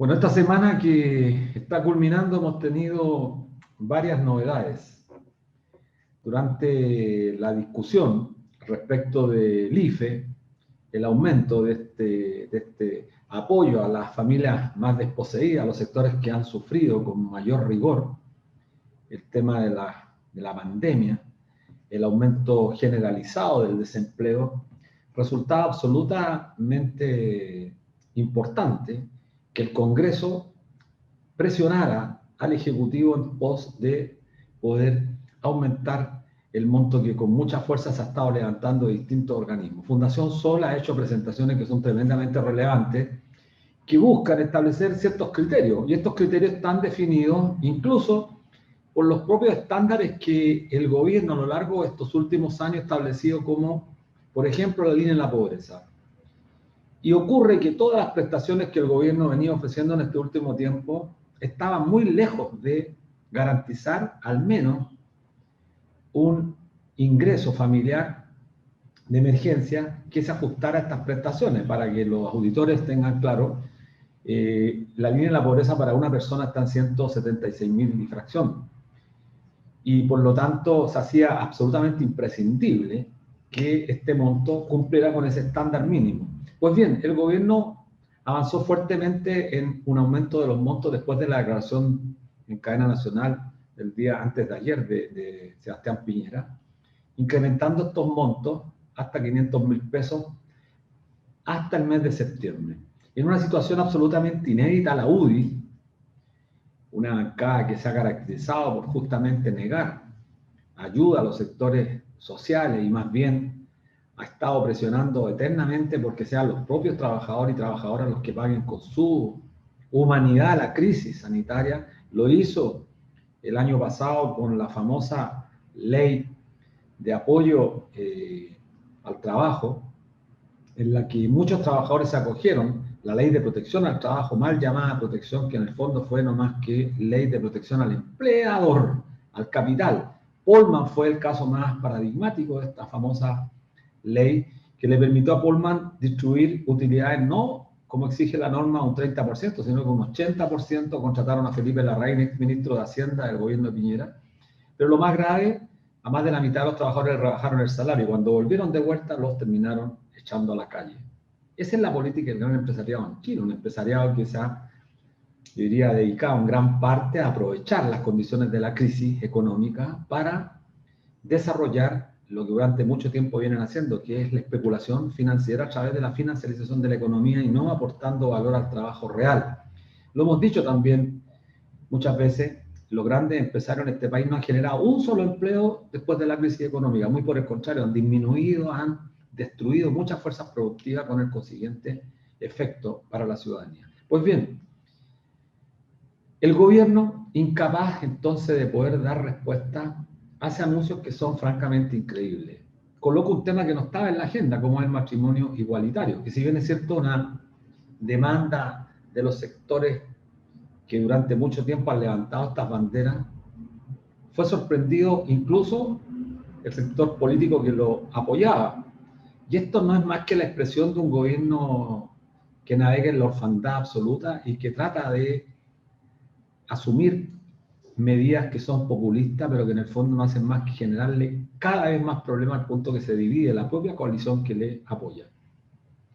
Bueno, esta semana que está culminando hemos tenido varias novedades. Durante la discusión respecto del IFE, el aumento de este apoyo a las familias más desposeídas, a los sectores que han sufrido con mayor rigor el tema de la pandemia, el aumento generalizado del desempleo, resultaba absolutamente importante que el Congreso presionara al Ejecutivo en pos de poder aumentar el monto que con mucha fuerza se ha estado levantando de distintos organismos. Fundación Sol ha hecho presentaciones que son tremendamente relevantes, que buscan establecer ciertos criterios, y estos criterios están definidos incluso por los propios estándares que el gobierno a lo largo de estos últimos años ha establecido como, por ejemplo, la línea de la pobreza. Y ocurre que todas las prestaciones que el gobierno venía ofreciendo en este último tiempo estaban muy lejos de garantizar al menos un ingreso familiar de emergencia que se ajustara a estas prestaciones. Para que los auditores tengan claro, la línea de la pobreza para una persona está en 176.000 y fracción. Y por lo tanto se hacía absolutamente imprescindible que este monto cumpliera con ese estándar mínimo. Pues bien, el gobierno avanzó fuertemente en un aumento de los montos después de la declaración en cadena nacional del día antes de ayer de Sebastián Piñera, incrementando estos montos hasta 500.000 pesos hasta el mes de septiembre. En una situación absolutamente inédita, la UDI, una bancada que se ha caracterizado por justamente negar ayuda a los sectores sociales y más bien ha estado presionando eternamente porque sean los propios trabajadores y trabajadoras los que paguen con su humanidad la crisis sanitaria. Lo hizo el año pasado con la famosa ley de apoyo al trabajo, en la que muchos trabajadores se acogieron, la ley de protección al trabajo, mal llamada protección, que en el fondo fue no más que ley de protección al empleador, al capital. Polman fue el caso más paradigmático de esta famosa ley que le permitió a Polman distribuir utilidades no como exige la norma un 30%, sino que un 80%. Contrataron a Felipe Larraín, ex ministro de Hacienda del gobierno de Piñera. Pero lo más grave, a más de la mitad de los trabajadores rebajaron el salario y cuando volvieron de vuelta los terminaron echando a la calle. Esa es la política del gran empresariado en Chile, un empresariado que se ha, yo diría, dedicado en gran parte a aprovechar las condiciones de la crisis económica para desarrollar lo que durante mucho tiempo vienen haciendo, que es la especulación financiera a través de la financiarización de la economía y no aportando valor al trabajo real. Lo hemos dicho también muchas veces, los grandes empresarios en este país no han generado un solo empleo después de la crisis económica, muy por el contrario, han disminuido, han destruido muchas fuerzas productivas con el consiguiente efecto para la ciudadanía. Pues bien, el gobierno, incapaz entonces de poder dar respuesta, hace anuncios que son francamente increíbles. Coloca un tema que no estaba en la agenda, como es el matrimonio igualitario, que si bien es cierto una demanda de los sectores que durante mucho tiempo han levantado estas banderas, fue sorprendido incluso el sector político que lo apoyaba. Y esto no es más que la expresión de un gobierno que navega en la orfandad absoluta y que trata de asumir medidas que son populistas, pero que en el fondo no hacen más que generarle cada vez más problemas al punto que se divide la propia coalición que le apoya.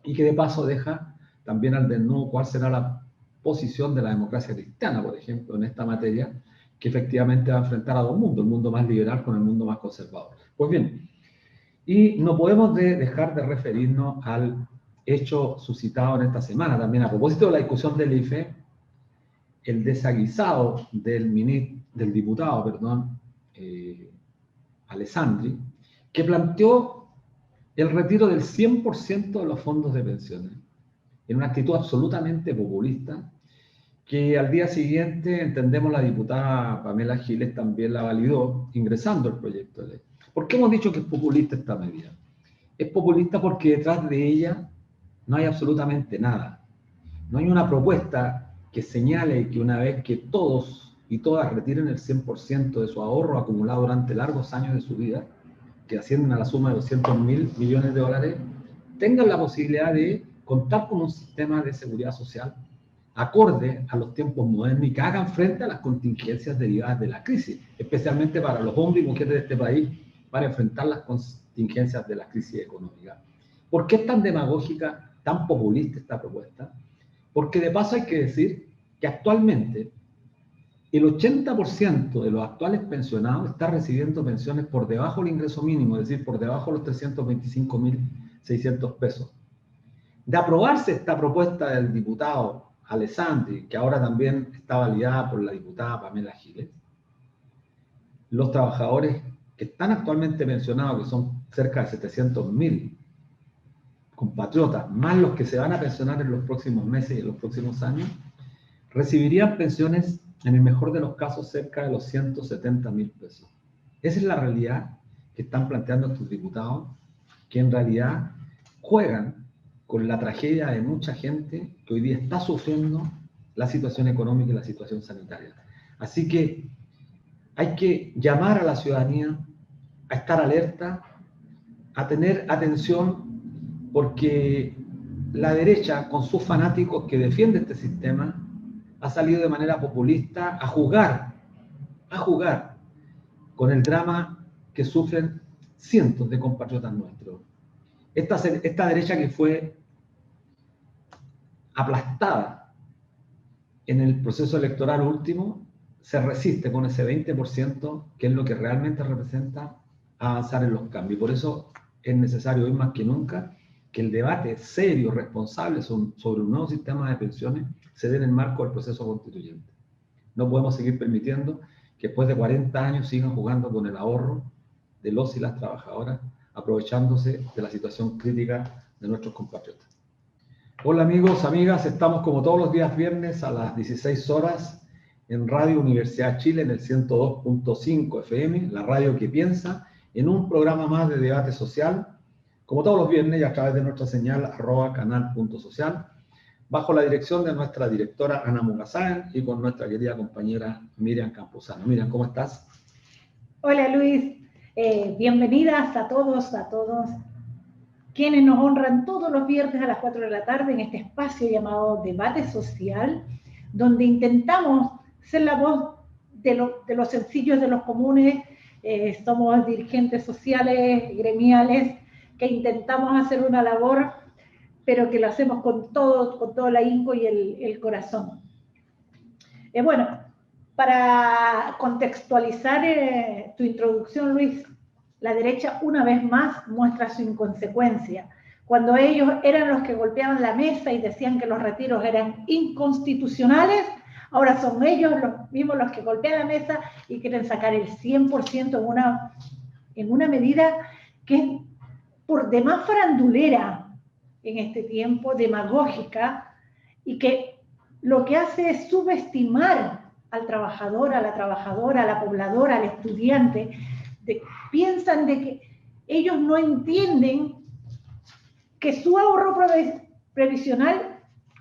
Y que de paso deja también al desnudo cuál será la posición de la democracia cristiana, por ejemplo, en esta materia, que efectivamente va a enfrentar a dos mundos, el mundo más liberal con el mundo más conservador. Pues bien, y no podemos dejar de referirnos al hecho suscitado en esta semana también a propósito de la discusión del IFE, el desaguisado del diputado, Alessandri, que planteó el retiro del 100% de los fondos de pensiones, en una actitud absolutamente populista, que al día siguiente, entendemos, la diputada Pamela Giles también la validó, ingresando el proyecto de ley. ¿Por qué hemos dicho que es populista esta medida? Es populista porque detrás de ella no hay absolutamente nada. No hay una propuesta que señale que una vez que todos y todas retiren el 100% de su ahorro acumulado durante largos años de su vida, que ascienden a la suma de 200.000 millones de dólares, tengan la posibilidad de contar con un sistema de seguridad social acorde a los tiempos modernos y que hagan frente a las contingencias derivadas de la crisis, especialmente para los hombres y mujeres de este país, para enfrentar las contingencias de la crisis económica. ¿Por qué es tan demagógica, tan populista esta propuesta? Porque de paso hay que decir que actualmente el 80% de los actuales pensionados está recibiendo pensiones por debajo del ingreso mínimo, es decir, por debajo de los 325.600 pesos. De aprobarse esta propuesta del diputado Alessandri, que ahora también está validada por la diputada Pamela Giles, los trabajadores que están actualmente pensionados, que son cerca de 700.000 compatriotas, más los que se van a pensionar en los próximos meses y en los próximos años, recibirían pensiones, en el mejor de los casos, cerca de los 170.000 pesos. Esa es la realidad que están planteando estos diputados, que en realidad juegan con la tragedia de mucha gente que hoy día está sufriendo la situación económica y la situación sanitaria. Así que hay que llamar a la ciudadanía a estar alerta, a tener atención, porque la derecha, con sus fanáticos que defiende este sistema, ha salido de manera populista a jugar con el drama que sufren cientos de compatriotas nuestros. Esta derecha que fue aplastada en el proceso electoral último, se resiste con ese 20%, que es lo que realmente representa avanzar en los cambios. Por eso es necesario hoy más que nunca que el debate serio, responsable sobre un nuevo sistema de pensiones se dé en el marco del proceso constituyente. No podemos seguir permitiendo que después de 40 años sigan jugando con el ahorro de los y las trabajadoras, aprovechándose de la situación crítica de nuestros compatriotas. Hola amigos, amigas, estamos como todos los días viernes a las 16 horas en Radio Universidad Chile en el 102.5 FM, la radio que piensa, en un programa más de debate social, como todos los viernes y a través de nuestra señal @canal.social, bajo la dirección de nuestra directora Ana Mugasaen y con nuestra querida compañera Miriam Campuzano. Miriam, ¿cómo estás? Hola Luis, bienvenidas a todos quienes nos honran todos los viernes a las 4 de la tarde en este espacio llamado Debate Social, donde intentamos ser la voz de los sencillos, de los comunes. Somos dirigentes sociales, gremiales, que intentamos hacer una labor, pero que lo hacemos con todo el ahínco y el corazón. Bueno, para contextualizar tu introducción, Luis, la derecha una vez más muestra su inconsecuencia. Cuando ellos eran los que golpeaban la mesa y decían que los retiros eran inconstitucionales, ahora son ellos los mismos los que golpean la mesa y quieren sacar el 100% en una medida que es por demás farandulera en este tiempo, demagógica, y que lo que hace es subestimar al trabajador, a la trabajadora, a la pobladora, al estudiante. Piensan de que ellos no entienden que su ahorro previsional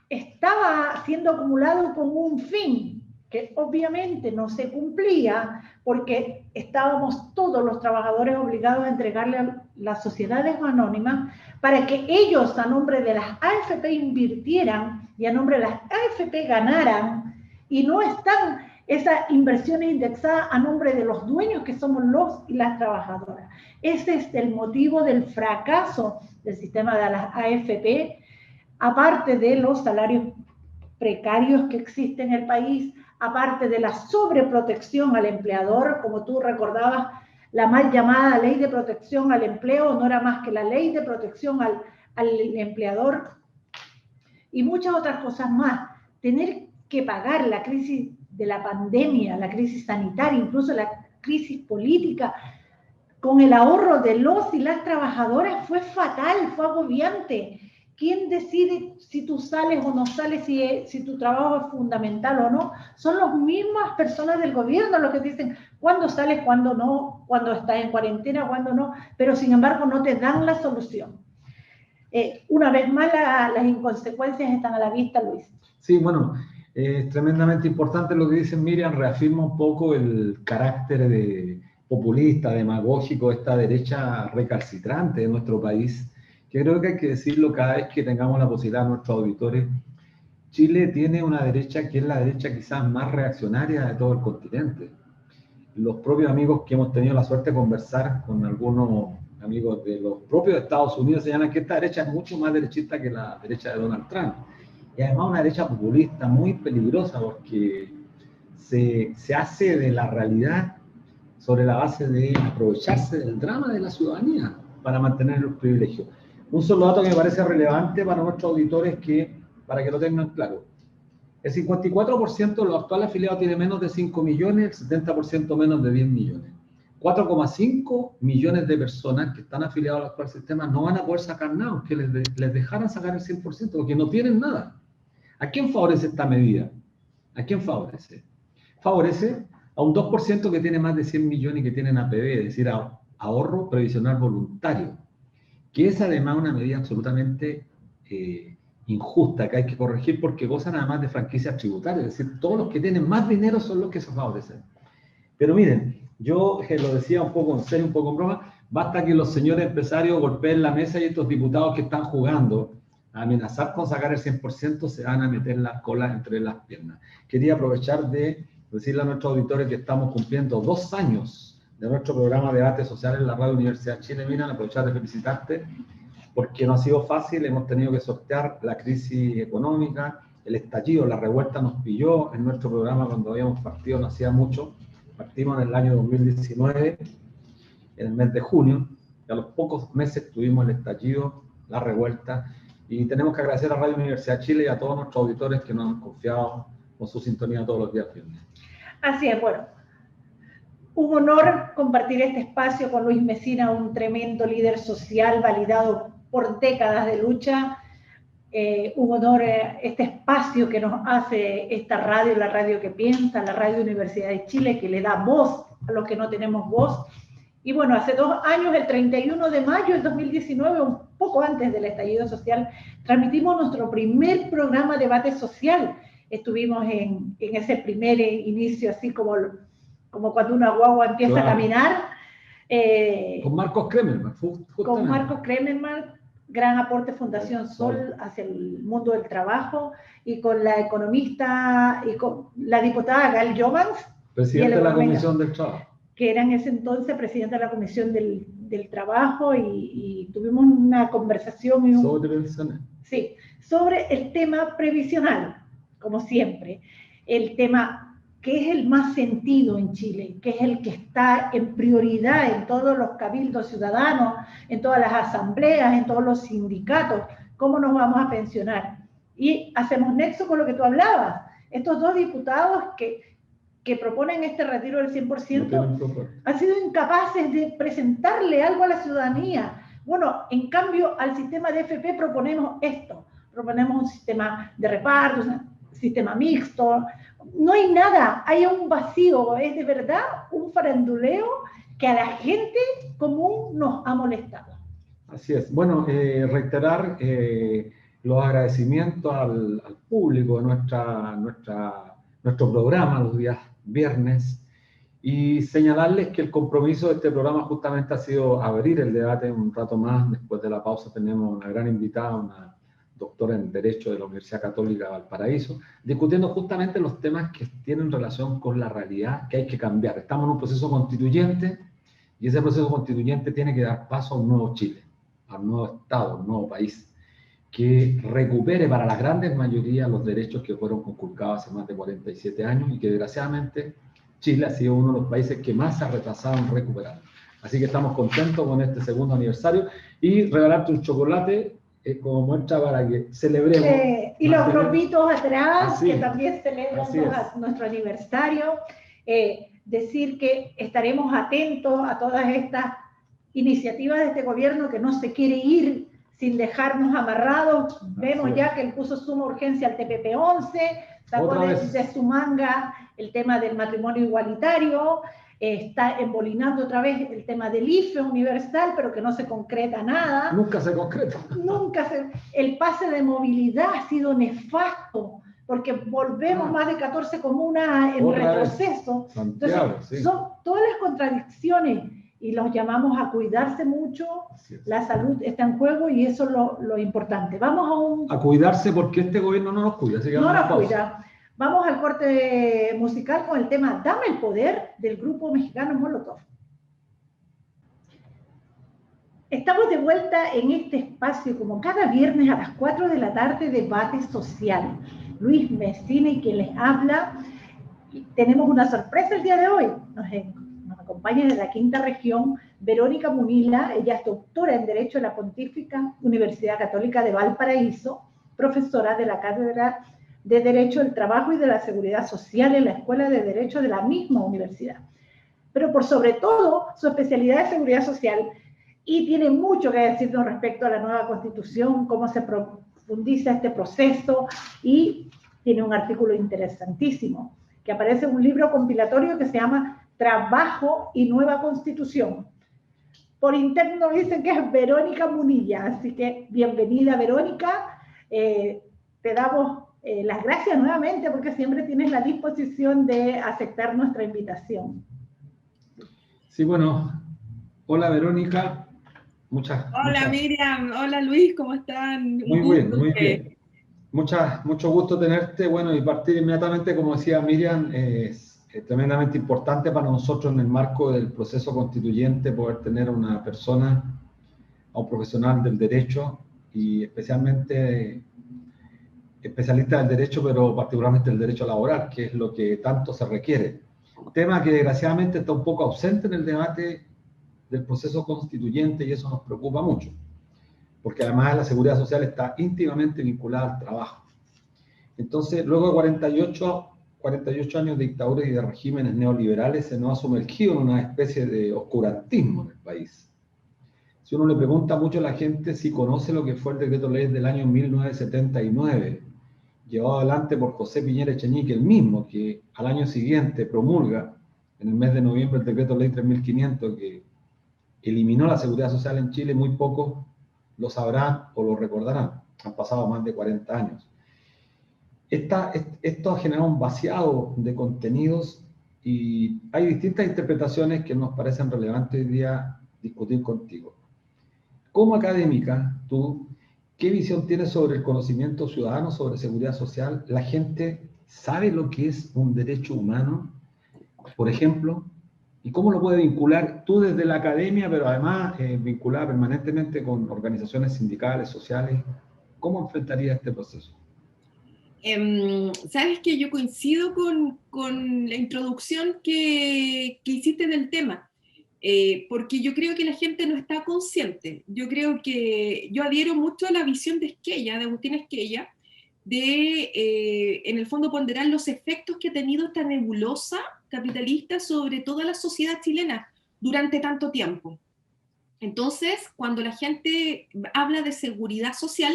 estaba siendo acumulado con un fin que obviamente no se cumplía porque estábamos todos los trabajadores obligados a entregarle a las sociedades anónimas para que ellos a nombre de las AFP invirtieran y a nombre de las AFP ganaran, y no están esas inversiones indexadas a nombre de los dueños que somos los y las trabajadoras. Ese es el motivo del fracaso del sistema de las AFP, aparte de los salarios precarios que existen en el país, aparte de la sobreprotección al empleador. Como tú recordabas, la mal llamada ley de protección al empleo no era más que la ley de protección al empleador, y muchas otras cosas más. Tener que pagar la crisis de la pandemia, la crisis sanitaria, incluso la crisis política, con el ahorro de los y las trabajadoras fue fatal, fue agobiante. ¿Quién decide si tú sales o no sales, si tu trabajo es fundamental o no? Son las mismas personas del gobierno los que dicen cuándo sales, cuándo no, cuándo estás en cuarentena, cuándo no, pero sin embargo no te dan la solución. Una vez más, las inconsecuencias están a la vista, Luis. Sí, bueno, es tremendamente importante lo que dice Miriam, reafirma un poco el carácter populista, demagógico de esta derecha recalcitrante de nuestro país, que creo que hay que decirlo cada vez que tengamos la posibilidad a nuestros auditores. Chile tiene una derecha que es la derecha quizás más reaccionaria de todo el continente. Los propios amigos que hemos tenido la suerte de conversar con algunos amigos de los propios Estados Unidos señalan que esta derecha es mucho más derechista que la derecha de Donald Trump. Y además una derecha populista muy peligrosa porque se hace de la realidad sobre la base de aprovecharse del drama de la ciudadanía para mantener los privilegios. Un solo dato que me parece relevante para nuestros auditores, que, para que lo tengan claro, el 54% de los actuales afiliados tiene menos de 5 millones, el 70% menos de 10 millones. 4,5 millones de personas que están afiliados al actual sistema no van a poder sacar nada, aunque les dejaran sacar el 100%, porque no tienen nada. ¿A quién favorece esta medida? ¿A quién favorece? Favorece a un 2% que tiene más de 100 millones y que tienen APB, es decir, ahorro previsional voluntario, que es además una medida absolutamente injusta que hay que corregir porque gozan además de franquicias tributarias, es decir, todos los que tienen más dinero son los que se favorecen. Pero miren, yo lo decía un poco en serio, un poco en broma, basta que los señores empresarios golpeen la mesa y estos diputados que están jugando a amenazar con sacar el 100% se van a meter las colas entre las piernas. Quería aprovechar de decirle a nuestros auditores que estamos cumpliendo 2 años de nuestro programa de debate social en la Radio Universidad de Chile. Miran, aprovechar de felicitarte porque no ha sido fácil, hemos tenido que sortear la crisis económica, el estallido, la revuelta nos pilló en nuestro programa cuando habíamos partido, no hacía mucho, partimos en el año 2019, en el mes de junio, y a los pocos meses tuvimos el estallido, la revuelta, y tenemos que agradecer a Radio Universidad de Chile y a todos nuestros auditores que nos han confiado con su sintonía todos los días viernes. Así es, bueno, un honor compartir este espacio con Luis Mesina, un tremendo líder social validado por décadas de lucha. Un honor este espacio que nos hace esta radio, la radio que piensa, la Radio Universidad de Chile, que le da voz a los que no tenemos voz. Y bueno, hace 2 años, el 31 de mayo del 2019, un poco antes del estallido social, transmitimos nuestro primer programa de debate social. Estuvimos en ese primer inicio, así como cuando una guagua empieza a caminar. Con Marcos Kremerman. Con Marcos Kremerman, gran aporte Fundación Sol hacia el mundo del trabajo, y con la economista y con la diputada Gal Jovans, presidente de la Comisión del Trabajo, que era en ese entonces presidenta de la Comisión del Trabajo, y tuvimos una conversación sobre el tema previsional, como siempre, el tema que es el más sentido en Chile, que es el que está en prioridad en todos los cabildos ciudadanos, en todas las asambleas, en todos los sindicatos. ¿Cómo nos vamos a pensionar? Y hacemos nexo con lo que tú hablabas. Estos 2 diputados que proponen este retiro del 100% han sido incapaces de presentarle algo a la ciudadanía. Bueno, en cambio, al sistema de FP proponemos esto. Proponemos un sistema de reparto, un sistema mixto. No hay nada, hay un vacío, es de verdad un faranduleo que a la gente común nos ha molestado. Así es. Bueno, reiterar los agradecimientos al público de nuestro programa los días viernes y señalarles que el compromiso de este programa justamente ha sido abrir el debate un rato más. Después de la pausa tenemos una gran invitada, una doctora en Derecho de la Universidad Católica de Valparaíso, discutiendo justamente los temas que tienen relación con la realidad que hay que cambiar. Estamos en un proceso constituyente y ese proceso constituyente tiene que dar paso a un nuevo Chile, a un nuevo Estado, a un nuevo país, que recupere para la grandes mayoría los derechos que fueron conculcados hace más de 47 años y que desgraciadamente Chile ha sido uno de los países que más se ha retrasado en recuperar. Así que estamos contentos con este segundo aniversario y regalarte un chocolate como muestra para que celebremos. Y los globitos atrás, que también celebran nuestro aniversario. Decir que estaremos atentos a todas estas iniciativas de este gobierno que no se quiere ir sin dejarnos amarrados. Vemos ya que él puso suma urgencia al TPP-11, sacó de su manga el tema del matrimonio igualitario, está embolinando otra vez el tema del IFE universal, pero que no se concreta nada. Nunca se concreta. El pase de movilidad ha sido nefasto, porque volvemos más de 14 comunas en retroceso. Santiago, entonces, son todas las contradicciones y los llamamos a cuidarse mucho, la salud está en juego y eso es lo importante. Vamos a cuidarse porque este gobierno no nos cuida. Así que no nos cuida. Vamos al corte musical con el tema Dame el Poder del grupo mexicano Molotov. Estamos de vuelta en este espacio, como cada viernes a las 4 de la tarde, debate social. Luis Messina y quien les habla. Tenemos una sorpresa el día de hoy. Nos acompaña desde la quinta región Verónica Munilla. Ella es doctora en Derecho de la Pontífica Universidad Católica de Valparaíso, profesora de la Cátedra de Derecho del Trabajo y de la Seguridad Social en la Escuela de Derecho de la misma universidad. Pero por sobre todo, su especialidad es Seguridad Social y tiene mucho que decirnos respecto a la nueva Constitución, cómo se profundiza este proceso, y tiene un artículo interesantísimo que aparece en un libro compilatorio que se llama Trabajo y Nueva Constitución. Por interno dicen que es Verónica Munilla, así que bienvenida, Verónica. Te damos las gracias nuevamente porque siempre tienes la disposición de aceptar nuestra invitación. Sí, bueno, hola Verónica. Hola Miriam, hola Luis, ¿cómo están? Muy bien, muy bien. Mucho gusto tenerte. Bueno, y partir inmediatamente, como decía Miriam, es tremendamente importante para nosotros en el marco del proceso constituyente poder tener a una persona, a un profesional del derecho y especialmente especialista del derecho, pero particularmente el derecho laboral, que es lo que tanto se requiere. Tema que desgraciadamente está un poco ausente en el debate del proceso constituyente y eso nos preocupa mucho, porque además la seguridad social está íntimamente vinculada al trabajo. Entonces, luego de 48 años de dictadura y de regímenes neoliberales, se nos ha sumergido en una especie de oscurantismo en el país. Si uno le pregunta mucho a la gente si conoce lo que fue el decreto ley del año 1979, llevado adelante por José Piñera Echenique, el mismo que al año siguiente promulga, en el mes de noviembre, el decreto ley 3500, que eliminó la seguridad social en Chile, muy pocos lo sabrán o lo recordarán. Han pasado más de 40 años. Esto ha generado un vaciado de contenidos y hay distintas interpretaciones que nos parecen relevantes hoy día discutir contigo. Como académica, tú, ¿qué visión tienes sobre el conocimiento ciudadano, sobre seguridad social? ¿La gente sabe lo que es un derecho humano, por ejemplo? ¿Y cómo lo puede vincular tú desde la academia, pero además vinculada permanentemente con organizaciones sindicales, sociales? ¿Cómo enfrentaría este proceso? Sabes que yo coincido con la introducción que hiciste del tema, porque yo creo que la gente no está consciente. Yo creo que yo adhiero mucho a la visión de Esquella, de Agustín Esquella, de, en el fondo, ponderar los efectos que ha tenido esta nebulosa capitalista sobre toda la sociedad chilena durante tanto tiempo. Entonces, cuando la gente habla de seguridad social,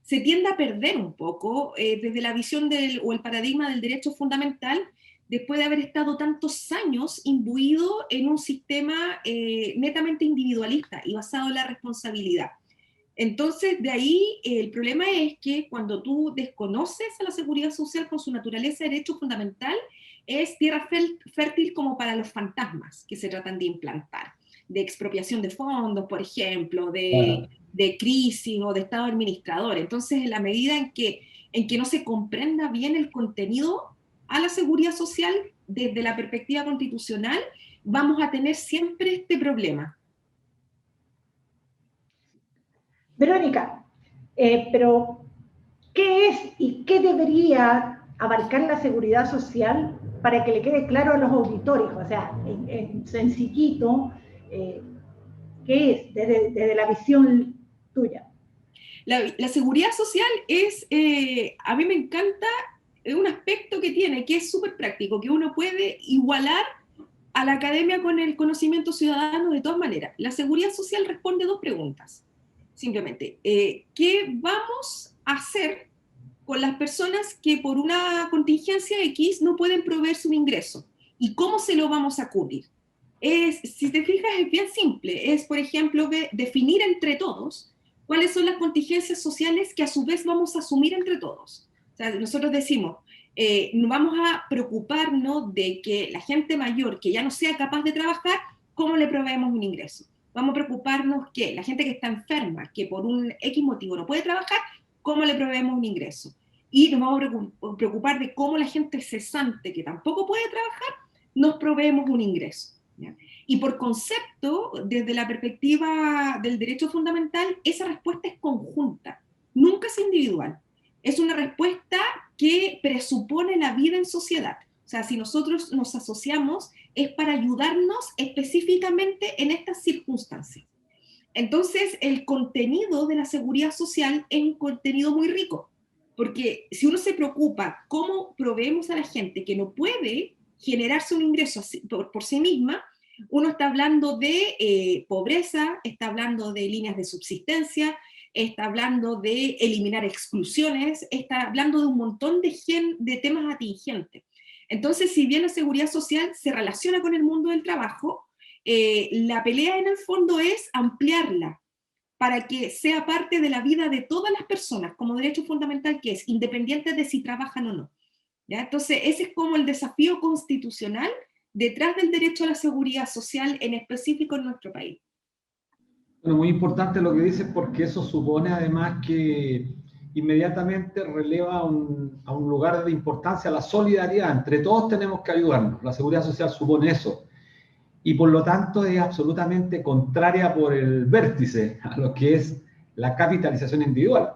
se tiende a perder un poco desde la visión o el paradigma del derecho fundamental, después de haber estado tantos años imbuido en un sistema netamente individualista y basado en la responsabilidad. Entonces, de ahí el problema es que cuando tú desconoces a la seguridad social con su naturaleza de derecho fundamental, es tierra fértil como para los fantasmas que se tratan de implantar, de expropiación de fondos, por ejemplo, de crisis o de estado administrador. Entonces, en la medida en que no se comprenda bien el contenido a la seguridad social desde la perspectiva constitucional, vamos a tener siempre este problema. Verónica, pero ¿qué es y qué debería abarcar la seguridad social para que le quede claro a los auditores? O sea, en sencillito, ¿qué es desde la visión tuya? La seguridad social es, a mí me encanta un aspecto que tiene, que es súper práctico, que uno puede igualar a la academia con el conocimiento ciudadano de todas maneras. La seguridad social responde a dos preguntas, simplemente. ¿Qué vamos a hacer con las personas que por una contingencia X no pueden proveerse un ingreso? ¿Y cómo se lo vamos a cubrir? Si te fijas, es bien simple. Es, por ejemplo, definir entre todos cuáles son las contingencias sociales que a su vez vamos a asumir entre todos. O sea, nosotros decimos, no vamos a preocuparnos de que la gente mayor que ya no sea capaz de trabajar ¿cómo le proveemos un ingreso? Vamos a preocuparnos que la gente que está enferma, que por un X motivo no puede trabajar, ¿cómo le proveemos un ingreso? Y nos vamos a preocupar de cómo la gente cesante, que tampoco puede trabajar, nos proveemos un ingreso, ¿ya? Y por concepto, desde la perspectiva del derecho fundamental, esa respuesta es conjunta, nunca es individual. Es una respuesta que presupone la vida en sociedad. O sea, si nosotros nos asociamos, es para ayudarnos específicamente en estas circunstancias. Entonces, el contenido de la seguridad social es un contenido muy rico, porque si uno se preocupa cómo proveemos a la gente que no puede generarse un ingreso por sí misma, uno está hablando de pobreza, está hablando de líneas de subsistencia, está hablando de eliminar exclusiones, está hablando de un montón de temas atingentes. Entonces, si bien la seguridad social se relaciona con el mundo del trabajo, la pelea en el fondo es ampliarla para que sea parte de la vida de todas las personas, como derecho fundamental que es, independiente de si trabajan o no, ¿ya? Entonces, ese es como el desafío constitucional detrás del derecho a la seguridad social, en específico en nuestro país. Bueno, muy importante lo que dices porque eso supone además que inmediatamente releva a un lugar de importancia la solidaridad. Entre todos tenemos que ayudarnos. La seguridad social supone eso. Y por lo tanto es absolutamente contraria por el vértice a lo que es la capitalización individual.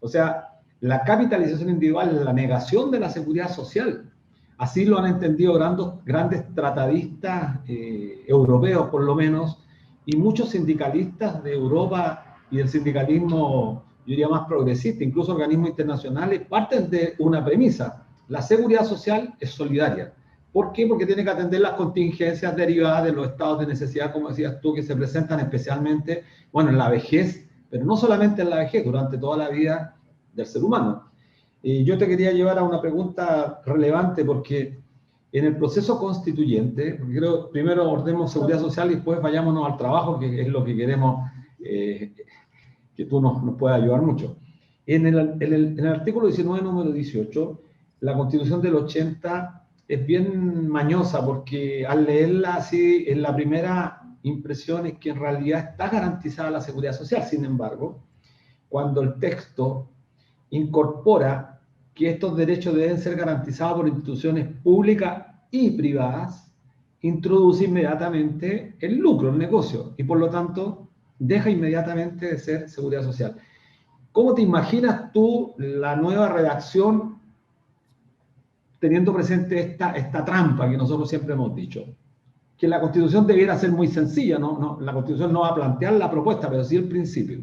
O sea, la capitalización individual es la negación de la seguridad social. Así lo han entendido grandes tratadistas europeos, por lo menos, y muchos sindicalistas de Europa y del sindicalismo, yo diría, más progresista, incluso organismos internacionales, parten de una premisa: la seguridad social es solidaria. ¿Por qué? Porque tiene que atender las contingencias derivadas de los estados de necesidad, como decías tú, que se presentan especialmente, bueno, en la vejez, pero no solamente en la vejez, durante toda la vida del ser humano. Y yo te quería llevar a una pregunta relevante, porque en el proceso constituyente, creo, primero ordenemos seguridad social y después vayámonos al trabajo, que es lo que queremos, que tú nos puedas ayudar mucho. En el artículo 19, número 18, la Constitución del 80 es bien mañosa, porque al leerla así, en la primera impresión es que en realidad está garantizada la seguridad social. Sin embargo, cuando el texto incorpora que estos derechos deben ser garantizados por instituciones públicas y privadas, introduce inmediatamente el lucro, el negocio, y por lo tanto deja inmediatamente de ser seguridad social. ¿Cómo te imaginas tú la nueva redacción teniendo presente esta trampa que nosotros siempre hemos dicho? Que la Constitución debiera ser muy sencilla, ¿no? La Constitución no va a plantear la propuesta, pero sí el principio.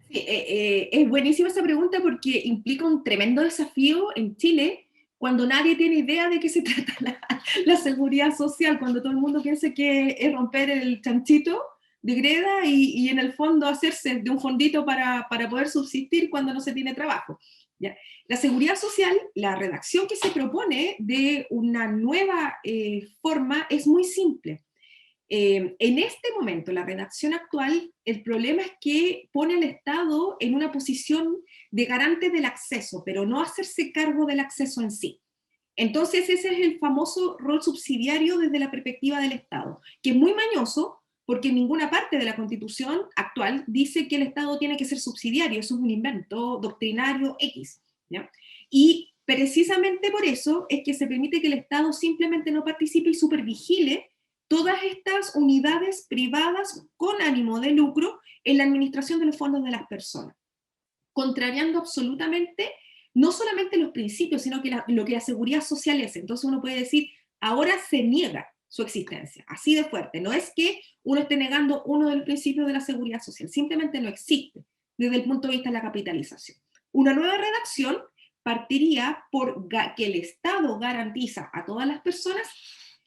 Sí, es buenísima esa pregunta porque implica un tremendo desafío en Chile cuando nadie tiene idea de qué se trata la seguridad social, cuando todo el mundo piensa que es romper el chanchito de greda y en el fondo hacerse de un fondito para poder subsistir cuando no se tiene trabajo, ¿ya? La seguridad social, la redacción que se propone de una nueva forma es muy simple. En este momento, la redacción actual, el problema es que pone al Estado en una posición de garante del acceso, pero no hacerse cargo del acceso en sí. Entonces, ese es el famoso rol subsidiario desde la perspectiva del Estado, que es muy mañoso porque en ninguna parte de la Constitución actual dice que el Estado tiene que ser subsidiario. Eso es un invento doctrinario X, ¿ya? Y precisamente por eso es que se permite que el Estado simplemente no participe y supervigile todas estas unidades privadas con ánimo de lucro en la administración de los fondos de las personas, contrariando absolutamente no solamente los principios, sino que lo que la seguridad social es. Entonces uno puede decir, ahora se niega su existencia, así de fuerte. No es que uno esté negando uno de los principios de la seguridad social, simplemente no existe desde el punto de vista de la capitalización. Una nueva redacción partiría por que el Estado garantiza a todas las personas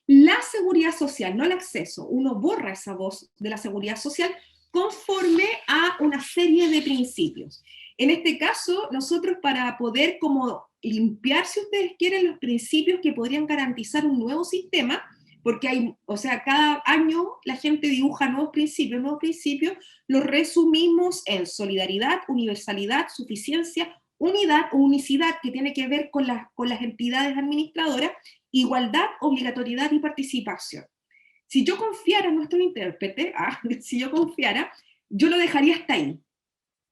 la seguridad social, no el acceso. Uno borra esa voz de la seguridad social conforme a una serie de principios. En este caso, nosotros para poder como limpiar, si ustedes quieren, los principios que podrían garantizar un nuevo sistema, porque hay, o sea, cada año la gente dibuja nuevos principios, los resumimos en solidaridad, universalidad, suficiencia, unidad o unicidad, que tiene que ver con las entidades administradoras, igualdad, obligatoriedad y participación. Si yo confiara en nuestro intérprete, si yo confiara, yo lo dejaría hasta ahí,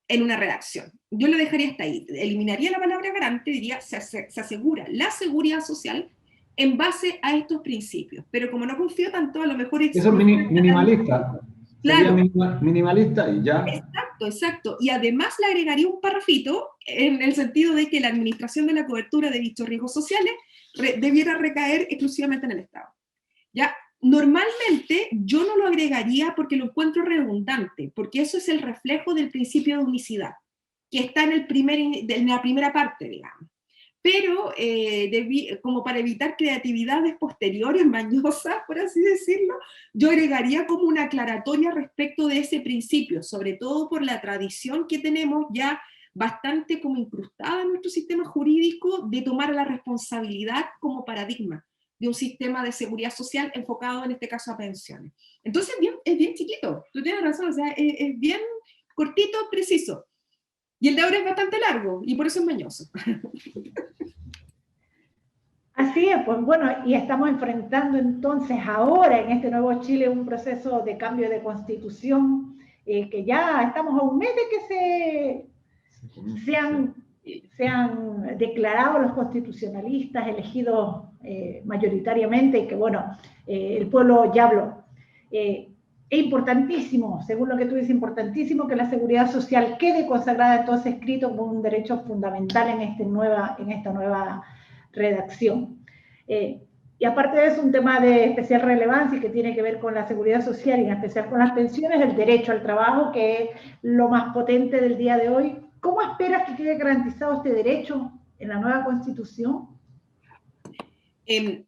en una redacción. Yo lo dejaría hasta ahí. Eliminaría la palabra garante, diría, se asegura la seguridad social en base a estos principios. Pero como no confío tanto, a lo mejor... Eso es minimalista. Sería claro, minimalista y ya. Exacto, exacto. Y además le agregaría un parrafito en el sentido de que la administración de la cobertura de dichos riesgos sociales debiera recaer exclusivamente en el Estado. ¿Ya? Normalmente yo no lo agregaría porque lo encuentro redundante, porque eso es el reflejo del principio de unicidad, que está en la primera parte, digamos. Pero como para evitar creatividades posteriores mañosas, por así decirlo, yo agregaría como una aclaratoria respecto de ese principio, sobre todo por la tradición que tenemos ya bastante como incrustada en nuestro sistema jurídico de tomar la responsabilidad como paradigma de un sistema de seguridad social enfocado en este caso a pensiones. Entonces es bien chiquito, tú tienes razón, o sea, es bien cortito, preciso. Y el de ahora es bastante largo, y por eso es mañoso. Así es, pues bueno, y estamos enfrentando entonces ahora en este nuevo Chile un proceso de cambio de constitución, que ya estamos a un mes de que sean declarados los constitucionalistas elegidos mayoritariamente, y que bueno, el pueblo ya habló. Es importantísimo, según lo que tú dices, importantísimo que la seguridad social quede consagrada entonces escrito como un derecho fundamental en esta nueva redacción. Y aparte de eso, un tema de especial relevancia que tiene que ver con la seguridad social y en especial con las pensiones, el derecho al trabajo, que es lo más potente del día de hoy. ¿Cómo esperas que quede garantizado este derecho en la nueva Constitución?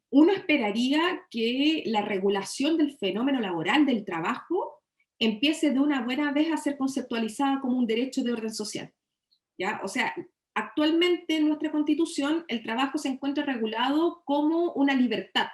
Uno esperaría que la regulación del fenómeno laboral del trabajo empiece de una buena vez a ser conceptualizada como un derecho de orden social, ¿ya? O sea, actualmente en nuestra Constitución el trabajo se encuentra regulado como una libertad,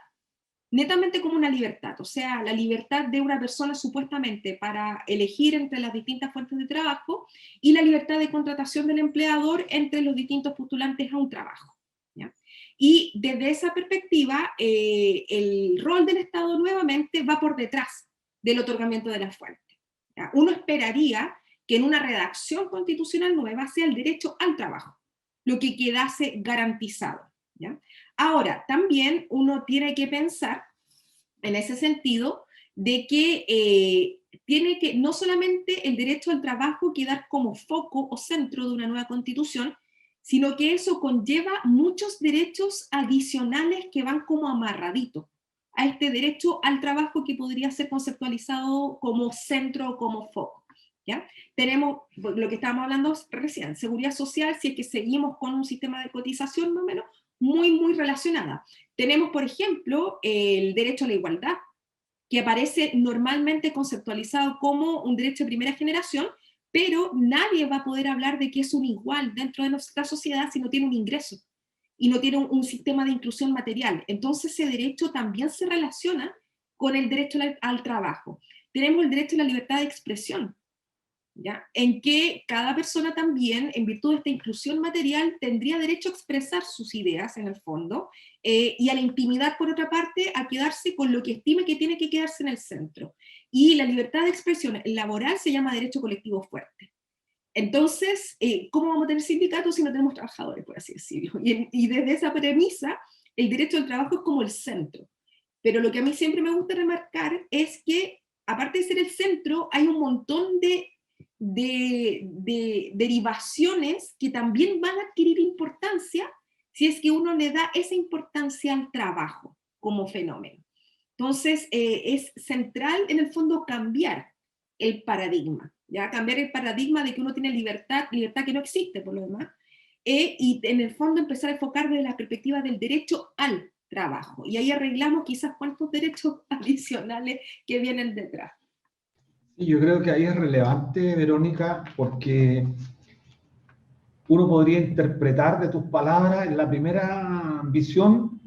netamente como una libertad, o sea, la libertad de una persona supuestamente para elegir entre las distintas fuentes de trabajo y la libertad de contratación del empleador entre los distintos postulantes a un trabajo, ¿ya? Y desde esa perspectiva, el rol del Estado nuevamente va por detrás del otorgamiento de las fuentes, ¿ya? Uno esperaría que en una redacción constitucional nueva sea el derecho al trabajo, lo que quedase garantizado, ¿ya? Ahora, también uno tiene que pensar en ese sentido de que tiene que no solamente el derecho al trabajo quedar como foco o centro de una nueva constitución, sino que eso conlleva muchos derechos adicionales que van como amarraditos a este derecho al trabajo que podría ser conceptualizado como centro o como foco, ¿ya? Tenemos lo que estábamos hablando recién, seguridad social, si es que seguimos con un sistema de cotización más o menos muy relacionada. Tenemos, por ejemplo, el derecho a la igualdad, que aparece normalmente conceptualizado como un derecho de primera generación, pero nadie va a poder hablar de que es un igual dentro de nuestra sociedad si no tiene un ingreso y no tiene un sistema de inclusión material. Entonces ese derecho también se relaciona con el derecho al trabajo. Tenemos el derecho a la libertad de expresión, ¿ya? En que cada persona también, en virtud de esta inclusión material, tendría derecho a expresar sus ideas, en el fondo, y a la intimidad, por otra parte, a quedarse con lo que estime que tiene que quedarse en el centro. Y la libertad de expresión laboral se llama derecho colectivo fuerte. Entonces, ¿cómo vamos a tener sindicatos si no tenemos trabajadores, por así decirlo? Y desde esa premisa, el derecho al trabajo es como el centro. Pero lo que a mí siempre me gusta remarcar es que, aparte de ser el centro, hay un montón de derivaciones que también van a adquirir importancia si es que uno le da esa importancia al trabajo como fenómeno. Entonces, es central en el fondo cambiar el paradigma, ¿ya? Cambiar el paradigma de que uno tiene libertad que no existe por lo demás, y en el fondo empezar a enfocar desde la perspectiva del derecho al trabajo. Y ahí arreglamos quizás cuántos derechos adicionales que vienen detrás. Sí, yo creo que ahí es relevante, Verónica, porque uno podría interpretar de tus palabras, en la primera visión,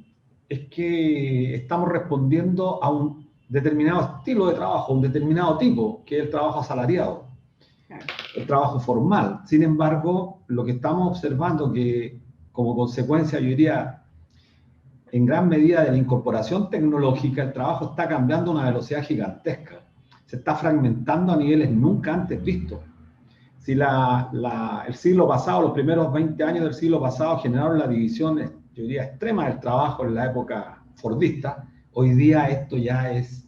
es que estamos respondiendo a un determinado estilo de trabajo, un determinado tipo, que es el trabajo asalariado, el trabajo formal. Sin embargo, lo que estamos observando, que como consecuencia, yo diría, en gran medida de la incorporación tecnológica, el trabajo está cambiando a una velocidad gigantesca. Se está fragmentando a niveles nunca antes vistos. Si el siglo pasado, los primeros 20 años del siglo pasado generaron la división, yo diría, extrema del trabajo en la época fordista, hoy día esto ya es,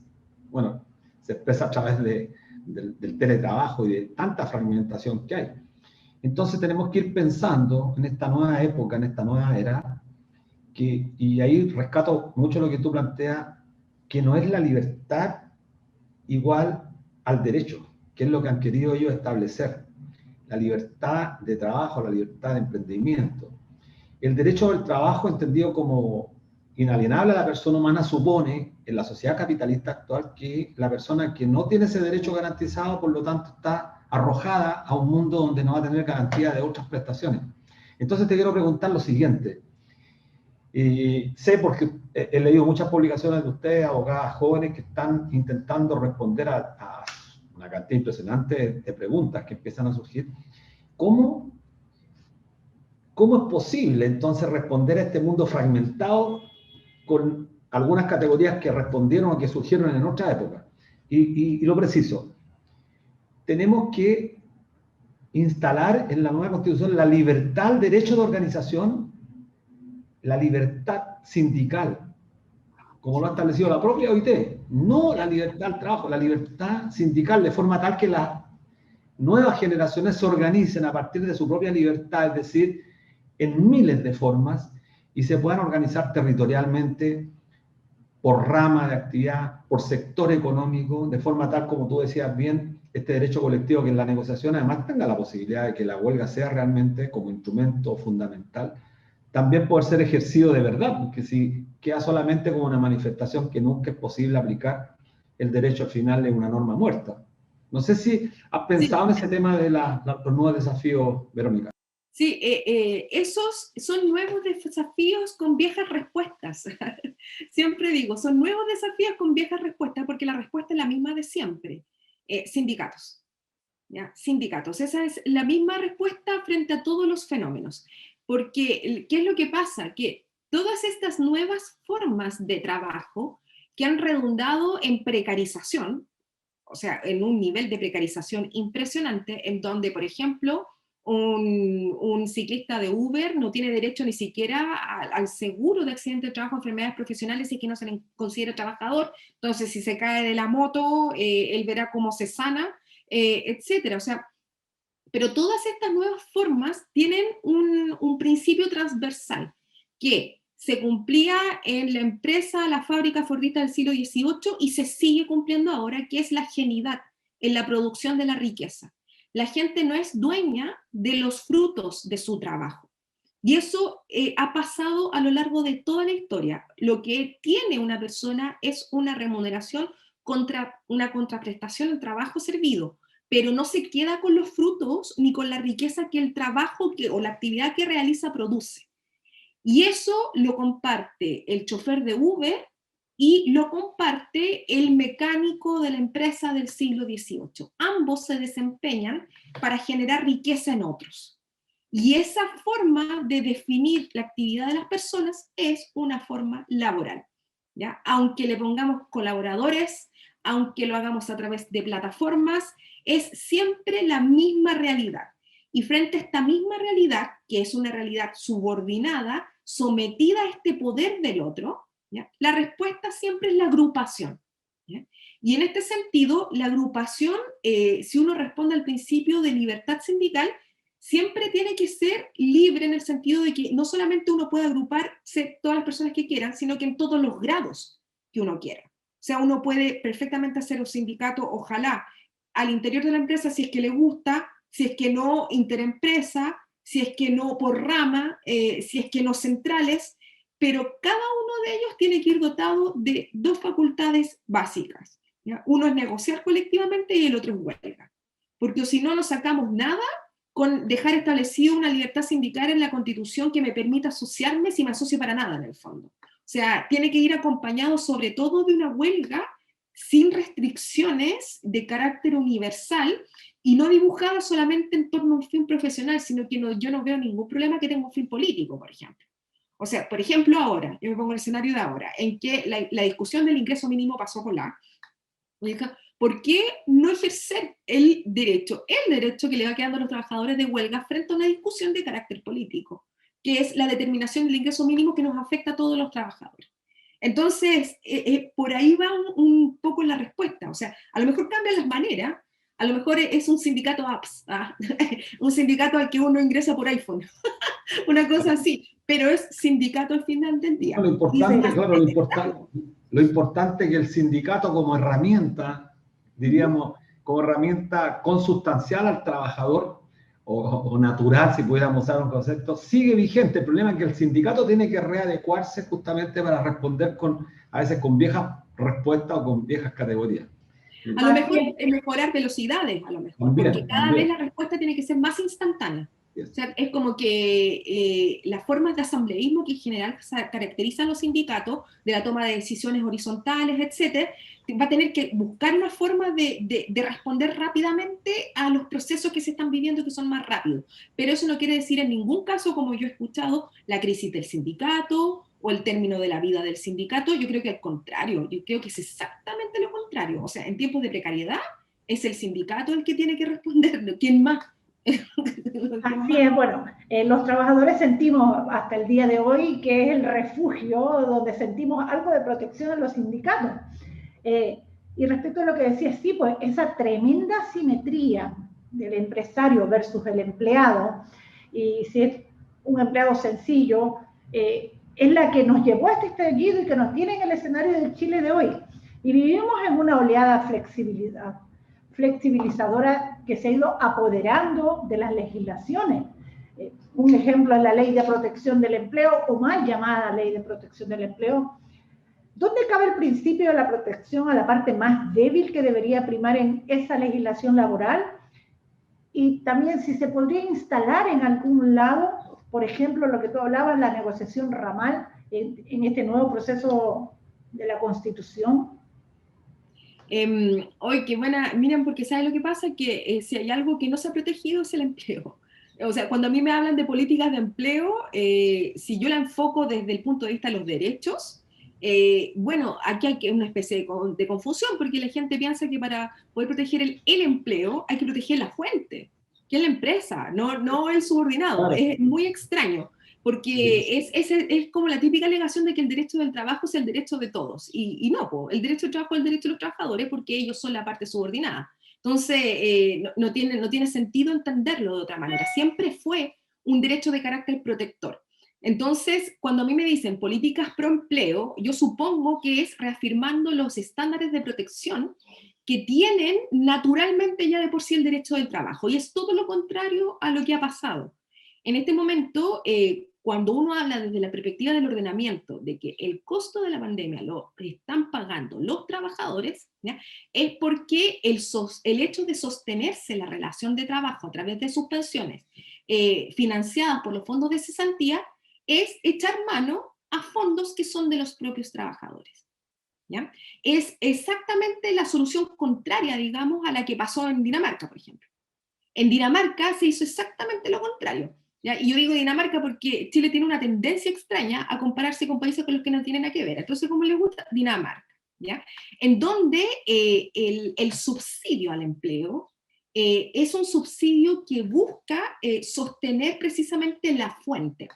bueno, se expresa a través del teletrabajo y de tanta fragmentación que hay. Entonces tenemos que ir pensando en esta nueva época, en esta nueva era, y ahí rescato mucho lo que tú planteas, que no es la libertad igual al derecho, que es lo que han querido ellos establecer. La libertad de trabajo, la libertad de emprendimiento. El derecho al trabajo, entendido como inalienable a la persona humana, supone, en la sociedad capitalista actual, que la persona que no tiene ese derecho garantizado, por lo tanto, está arrojada a un mundo donde no va a tener garantía de otras prestaciones. Entonces te quiero preguntar lo siguiente. Sé, porque he leído muchas publicaciones de ustedes, abogadas jóvenes, que están intentando responder a una cantidad impresionante de preguntas que empiezan a surgir. ¿Cómo es posible entonces responder a este mundo fragmentado con algunas categorías que respondieron o que surgieron en otra época? Y lo preciso, tenemos que instalar en la nueva Constitución la libertad al derecho de organización, la libertad sindical, como lo ha establecido la propia OIT, no la libertad al trabajo, la libertad sindical, de forma tal que las nuevas generaciones se organicen a partir de su propia libertad, es decir, en miles de formas, y se puedan organizar territorialmente por rama de actividad, por sector económico, de forma tal, como tú decías bien, este derecho colectivo, que en la negociación además tenga la posibilidad de que la huelga sea realmente como instrumento fundamental, también poder ser ejercido de verdad, porque si queda solamente como una manifestación que nunca es posible aplicar, el derecho al final es una norma muerta. No sé si has pensado en ese tema de los nuevos desafíos, Verónica. Sí, esos son nuevos desafíos con viejas respuestas. Siempre digo, son nuevos desafíos con viejas respuestas, porque la respuesta es la misma de siempre. Sindicatos. ¿Ya? Sindicatos. Esa es la misma respuesta frente a todos los fenómenos. Porque, ¿qué es lo que pasa? Que todas estas nuevas formas de trabajo que han redundado en precarización, o sea, en un nivel de precarización impresionante, en donde, por ejemplo, un ciclista de Uber no tiene derecho ni siquiera al seguro de accidente de trabajo, enfermedades profesionales, y que no se le considera trabajador. Entonces, si se cae de la moto, él verá cómo se sana, etcétera. O sea, pero todas estas nuevas formas tienen un principio transversal que se cumplía en la empresa, la fábrica fordista del siglo XVIII, y se sigue cumpliendo ahora, que es la ajenidad en la producción de la riqueza. La gente no es dueña de los frutos de su trabajo. Y eso ha pasado a lo largo de toda la historia. Lo que tiene una persona es una remuneración contra una contraprestación del trabajo servido, pero no se queda con los frutos ni con la riqueza que el trabajo o la actividad que realiza produce. Y eso lo comparte el chofer de Uber y lo comparte el mecánico de la empresa del siglo XVIII. Ambos se desempeñan para generar riqueza en otros. Y esa forma de definir la actividad de las personas es una forma laboral, ¿ya? Aunque le pongamos colaboradores, aunque lo hagamos a través de plataformas, es siempre la misma realidad. Y frente a esta misma realidad, que es una realidad subordinada, sometida a este poder del otro, ¿ya? La respuesta siempre es la agrupación, ¿ya? Y en este sentido, la agrupación, si uno responde al principio de libertad sindical, siempre tiene que ser libre, en el sentido de que no solamente uno puede agruparse todas las personas que quieran, sino que en todos los grados que uno quiera. O sea, uno puede perfectamente hacer un sindicato, ojalá, al interior de la empresa, si es que le gusta, si es que no interempresa, si es que no por rama, si es que no centrales, pero cada uno de ellos tiene que ir dotado de dos facultades básicas, ¿ya? Uno es negociar colectivamente y el otro es huelga. Porque si no, no sacamos nada con dejar establecido una libertad sindical en la Constitución que me permita asociarme si me asocio para nada en el fondo. O sea, tiene que ir acompañado sobre todo de una huelga sin restricciones de carácter universal y no dibujada solamente en torno a un fin profesional, sino que yo no veo ningún problema que tenga un fin político, por ejemplo. O sea, por ejemplo, ahora, yo me pongo el escenario de ahora, en que la discusión del ingreso mínimo pasó por la... ¿Por qué no ejercer el derecho que le va quedando a los trabajadores de huelga frente a una discusión de carácter político, que es la determinación del ingreso mínimo que nos afecta a todos los trabajadores? Entonces, por ahí va un poco la respuesta. O sea, a lo mejor cambian las maneras, a lo mejor es un sindicato apps, un sindicato al que uno ingresa por iPhone, una cosa así, pero es sindicato al final del día. Lo importante, claro, lo importante es que el sindicato como herramienta, diríamos, como herramienta consustancial al trabajador, o natural, si pudiéramos usar un concepto, sigue vigente. El problema es que el sindicato tiene que readecuarse justamente para responder a veces con viejas respuestas o con viejas categorías. A lo mejor es mejorar velocidades, a lo mejor, porque cada vez la respuesta tiene que ser más instantánea. O sea, es como que las formas de asambleísmo que en general caracterizan los sindicatos, de la toma de decisiones horizontales, etcétera, va a tener que buscar una forma de responder rápidamente a los procesos que se están viviendo, que son más rápidos. Pero eso no quiere decir en ningún caso, como yo he escuchado, la crisis del sindicato o el término de la vida del sindicato. Yo creo que al contrario, yo creo que es exactamente lo contrario. O sea, en tiempos de precariedad es el sindicato el que tiene que responder. ¿Quién más? Así es, bueno, los trabajadores sentimos hasta el día de hoy que es el refugio donde sentimos algo de protección en los sindicatos. Y respecto a lo que decía, sí, pues esa tremenda simetría del empresario versus el empleado, y si es un empleado sencillo, es la que nos llevó a este estallido y que nos tiene en el escenario del Chile de hoy. Y vivimos en una oleada flexibilizadora que se ha ido apoderando de las legislaciones. Un ejemplo es la Ley de Protección del Empleo, o mal llamada Ley de Protección del Empleo. ¿Dónde cabe el principio de la protección a la parte más débil que debería primar en esa legislación laboral? Y también si se podría instalar en algún lado, por ejemplo, lo que tú hablabas, la negociación ramal en este nuevo proceso de la Constitución. Hoy, qué buena, miren, porque ¿sabes lo que pasa? Que si hay algo que no se ha protegido es el empleo. O sea, cuando a mí me hablan de políticas de empleo, si yo la enfoco desde el punto de vista de los derechos, bueno, aquí hay una especie de confusión, porque la gente piensa que para poder proteger el empleo hay que proteger la fuente, que es la empresa, no el subordinado. Claro. Es muy extraño, porque es como la típica alegación de que el derecho del trabajo es el derecho de todos, y no, el derecho del trabajo es el derecho de los trabajadores porque ellos son la parte subordinada. Entonces, no tiene sentido entenderlo de otra manera. Siempre fue un derecho de carácter protector. Entonces, cuando a mí me dicen políticas pro empleo, yo supongo que es reafirmando los estándares de protección que tienen naturalmente ya de por sí el derecho del trabajo. Y es todo lo contrario a lo que ha pasado. En este momento, cuando uno habla desde la perspectiva del ordenamiento, de que el costo de la pandemia lo están pagando los trabajadores, ¿ya? Es porque el hecho de sostenerse la relación de trabajo a través de sus pensiones financiadas por los fondos de cesantía es echar mano a fondos que son de los propios trabajadores, ¿ya? Es exactamente la solución contraria, digamos, a la que pasó en Dinamarca, por ejemplo. En Dinamarca se hizo exactamente lo contrario. ¿Ya? Y yo digo Dinamarca porque Chile tiene una tendencia extraña a compararse con países con los que no tienen nada que ver. Entonces, ¿cómo les gusta? Dinamarca, ¿ya? En donde el subsidio al empleo es un subsidio que busca sostener precisamente la fuente.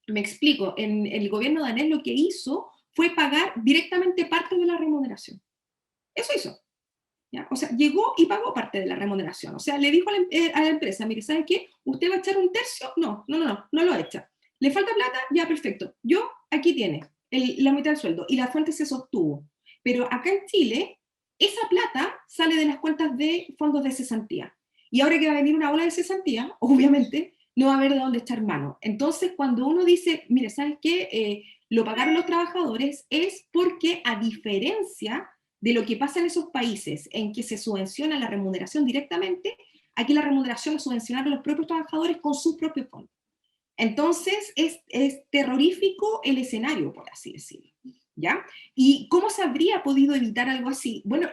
Me explico, en el gobierno danés lo que hizo fue pagar directamente parte de la remuneración. Eso hizo. ¿Ya? O sea, llegó y pagó parte de la remuneración. O sea, le dijo a la empresa, mire, ¿sabe qué? ¿Usted va a echar un tercio? No lo echa. ¿Le falta plata? Ya, perfecto. Yo, aquí tiene la mitad del sueldo. Y la fuente se sostuvo. Pero acá en Chile, esa plata sale de las cuentas de fondos de cesantía. Y ahora que va a venir una ola de cesantía, obviamente, no va a haber de dónde echar mano. Entonces, cuando uno dice, mire, ¿sabes qué? Lo pagaron los trabajadores, es porque, a diferencia de lo que pasa en esos países en que se subvenciona la remuneración directamente, aquí la remuneración es subvencionar a los propios trabajadores con sus propios fondos. Entonces, es terrorífico el escenario, por así decirlo, ¿ya? ¿Y cómo se habría podido evitar algo así? Bueno,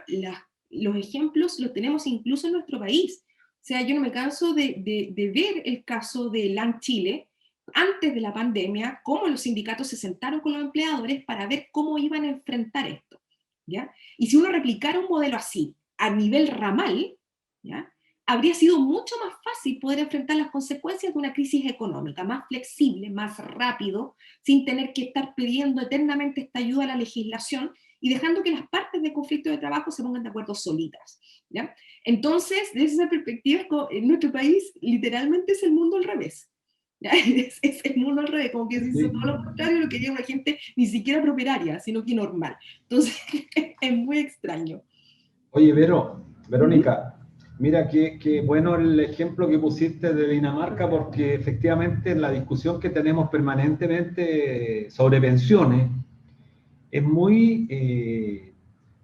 los ejemplos los tenemos incluso en nuestro país. O sea, yo no me canso de ver el caso de LAN Chile, antes de la pandemia, cómo los sindicatos se sentaron con los empleadores para ver cómo iban a enfrentar esto, ¿ya? Y si uno replicara un modelo así, a nivel ramal, ¿ya?, habría sido mucho más fácil poder enfrentar las consecuencias de una crisis económica, más flexible, más rápido, sin tener que estar pidiendo eternamente esta ayuda a la legislación y dejando que las partes de conflicto de trabajo se pongan de acuerdo solitas, ¿ya? Entonces, desde esa perspectiva, en nuestro país literalmente es el mundo al revés. ¿Ya? Es el mundo al revés, como que se hizo Sí. todo lo contrario de lo que quería una gente ni siquiera propietaria, sino que normal. Entonces, es muy extraño. Oye, Verónica, mira qué bueno el ejemplo que pusiste de Dinamarca, porque efectivamente la discusión que tenemos permanentemente sobre pensiones es muy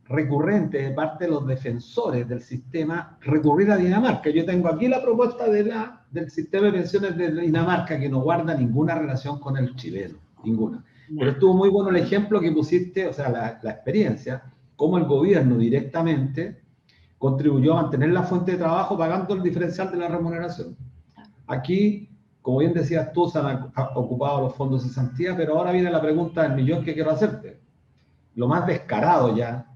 recurrente de parte de los defensores del sistema recurrir a Dinamarca. Yo tengo aquí la propuesta del sistema de pensiones de Dinamarca, que no guarda ninguna relación con el chileno, ninguna. Pero estuvo muy bueno el ejemplo que pusiste, o sea, la experiencia, cómo el gobierno directamente contribuyó a mantener la fuente de trabajo pagando el diferencial de la remuneración. Aquí, como bien decías tú, se han ocupado los fondos de cesantía, pero ahora viene la pregunta del millón que quiero hacerte. Lo más descarado ya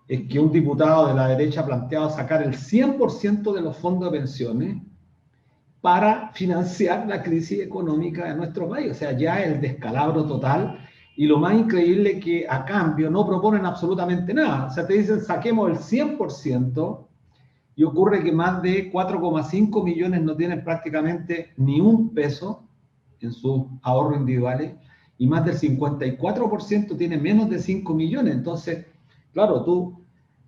es que un diputado de la derecha ha planteado sacar el 100% de los fondos de pensiones para financiar la crisis económica de nuestro país. O sea, ya el descalabro total. Y lo más increíble es que a cambio no proponen absolutamente nada. O sea, te dicen saquemos el 100% y ocurre que más de 4,5 millones no tienen prácticamente ni un peso en sus ahorros individuales y más del 54% tiene menos de 5 millones. Entonces, claro, tú